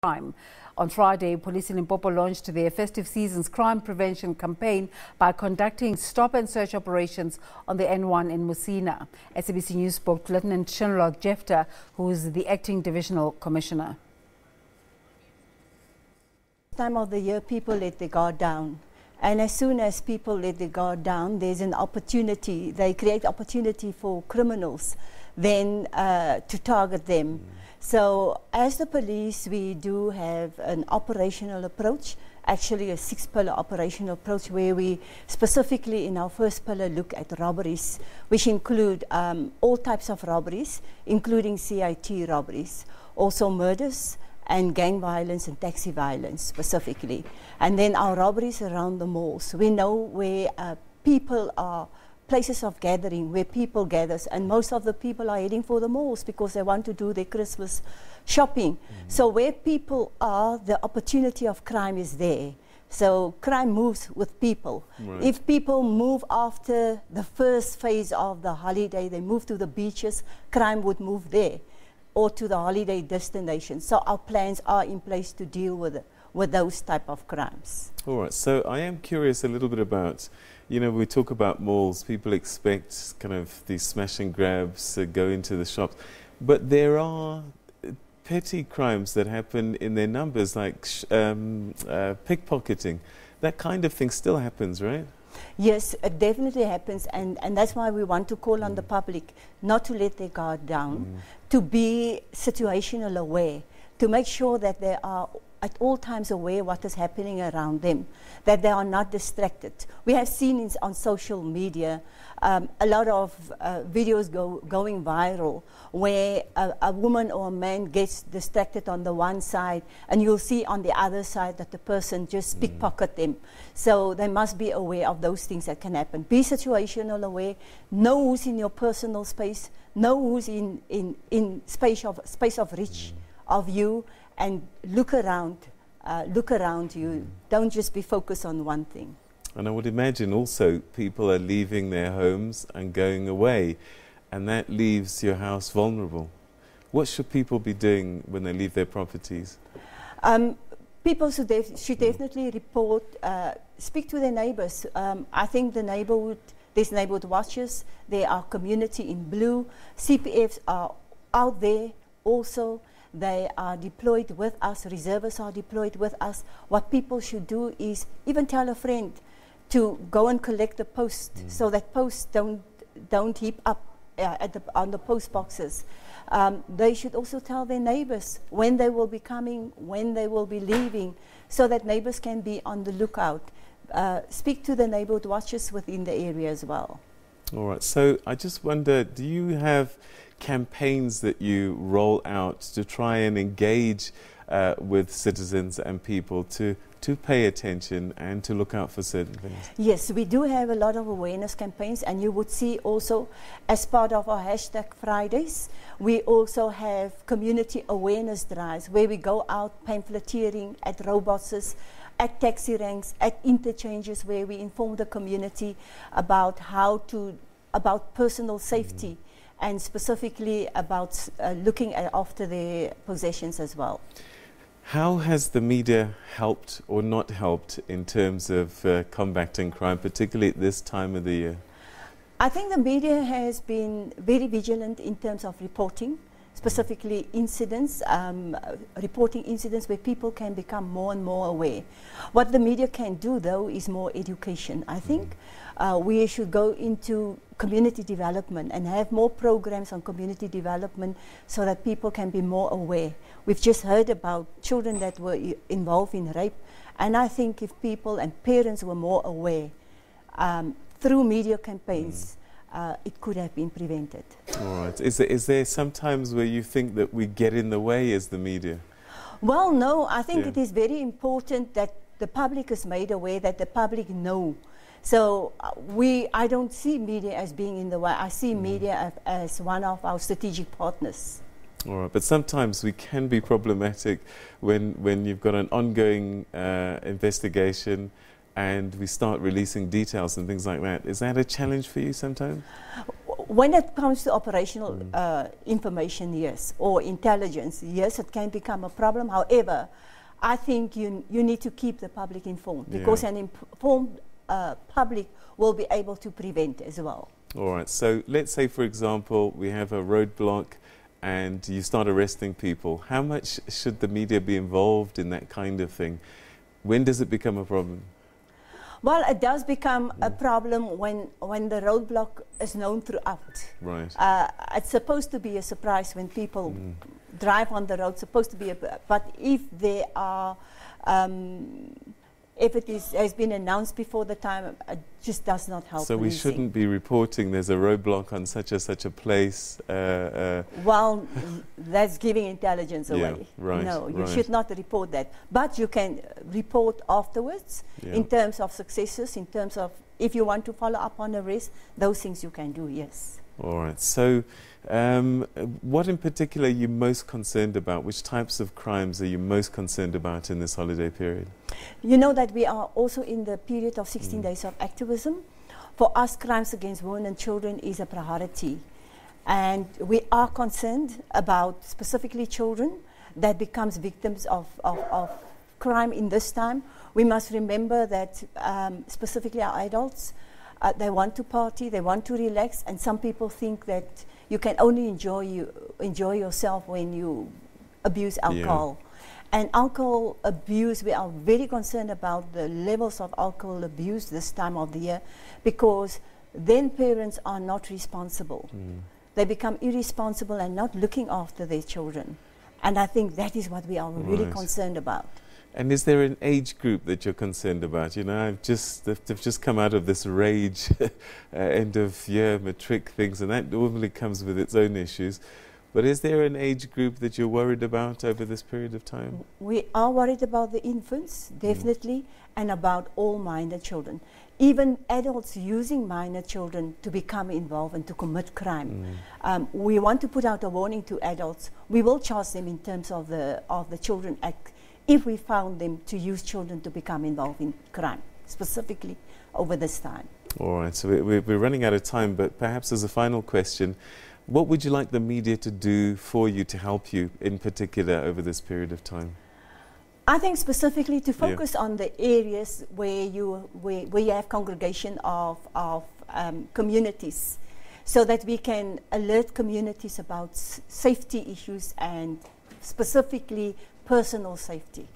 crime. On Friday, police in Limpopo launched their festive season's crime prevention campaign by conducting stop and search operations on the N1 in Musina. SABC News spoke to Lieutenant Sharon Jepta, who is the acting divisional commissioner. Time of the year, people let their guard down. And as soon as people let their guard down, there's an opportunity, they create opportunity for criminals then to target them. So as the police, we do have an operational approach, actually a 6-pillar operational approach, where we specifically in our first pillar look at robberies, which include all types of robberies, including CIT robberies, also murders and gang violence and taxi violence specifically. And then our robberies around the malls. We know where people are, places of gathering, where people gather, and most of the people are heading for the malls because they want to do their Christmas shopping. So where people are, the opportunity of crime is there. So crime moves with people. Right. If people move after the first phase of the holiday, they move to the beaches, crime would move there, or to the holiday destination. So our plans are in place to deal with those type of crimes. All right, so I am curious a little bit about, you know, we talk about malls, people expect kind of these smash and grabs to go into the shops, but there are petty crimes that happen in their numbers, like pickpocketing. That kind of thing still happens, right? Yes, it definitely happens, and that's why we want to call on the public not to let their guard down, to be situational aware, to make sure that they are at all times aware what is happening around them, that they are not distracted. We have seen on social media a lot of videos going viral where a woman or a man gets distracted on the one side, and you'll see on the other side that the person just pickpocket them. So they must be aware of those things that can happen. Be situational aware, know who's in your personal space, know who's in space of reach of you, and look around you. Don't just be focused on one thing. And I would imagine also people are leaving their homes and going away, and that leaves your house vulnerable. What should people be doing when they leave their properties? People should definitely report, speak to their neighbors. I think there's neighborhood watches, there are community in blue, CPFs are out there also. They are deployed with us, reservists are deployed with us. What people should do is even tell a friend to go and collect the post, so that posts don't heap up on the post boxes. They should also tell their neighbors when they will be coming, when they will be leaving, so that neighbors can be on the lookout. Speak to the neighborhood watchers within the area as well. All right, so I just wonder, do you have campaigns that you roll out to try and engage with citizens and people to pay attention and to look out for certain things? Yes, we do have a lot of awareness campaigns, and you would see also as part of our hashtag Fridays, we also have community awareness drives where we go out pamphleteering at robots, at taxi ranks, at interchanges, where we inform the community about about personal safety, and specifically about looking after their possessions as well. How has the media helped or not helped in terms of combating crime, particularly at this time of the year? I think the media has been very vigilant in terms of reporting, specifically incidents, reporting incidents where people can become more and more aware. What the media can do, though, is more education. I think we should go into community development and have more programs on community development so that people can be more aware. We've just heard about children that were involved in rape, and I think if people and parents were more aware through media campaigns, it could have been prevented. All right. Is there sometimes where you think that we get in the way as the media? Well, no. I think it is very important that the public is made aware, that the public know. So I don't see media as being in the way. I see media as one of our strategic partners. All right, but sometimes we can be problematic when you've got an ongoing investigation and we start releasing details and things like that. Is that a challenge for you sometimes? When it comes to operational information, yes, or intelligence, yes, it can become a problem. However, I think you need to keep the public informed, because an informed public will be able to prevent as well. All right, so let's say, for example, we have a roadblock and you start arresting people. How much should the media be involved in that kind of thing? When does it become a problem? Well, it does become a problem when the roadblock is known throughout. Right. It's supposed to be a surprise when people drive on the road. Supposed to be but if there are, if it has been announced before the time, it just does not help. So we shouldn't be reporting there's a roadblock on such a place. Well, that's giving intelligence away. Right, no, you should not report that. But you can report afterwards in terms of successes, in terms of if you want to follow up on arrest, those things you can do, yes. All right. So what in particular are you most concerned about? Which types of crimes are you most concerned about in this holiday period? You know that we are also in the period of 16 days of activism. For us, crimes against women and children is a priority. And we are concerned about specifically children that becomes victims of crime in this time. We must remember that specifically our adults, they want to party, they want to relax, and some people think that you can only enjoy yourself when you abuse alcohol. And alcohol abuse, we are very concerned about the levels of alcohol abuse this time of the year, because then parents are not responsible. They become irresponsible and not looking after their children. And I think that is what we are really concerned about. And is there an age group that you're concerned about? You know, they've just come out of this rage end of year matric things, and that normally comes with its own issues. But is there an age group that you're worried about over this period of time? We are worried about the infants, definitely, and about all minor children. Even adults using minor children to become involved and to commit crime. We want to put out a warning to adults. We will charge them in terms of the Children Act if we found them to use children to become involved in crime, specifically over this time. All right, so we're running out of time, but perhaps as a final question, what would you like the media to do for you, to help you in particular over this period of time? I think specifically to focus on the areas where you have congregation of communities, so that we can alert communities about safety issues and specifically personal safety.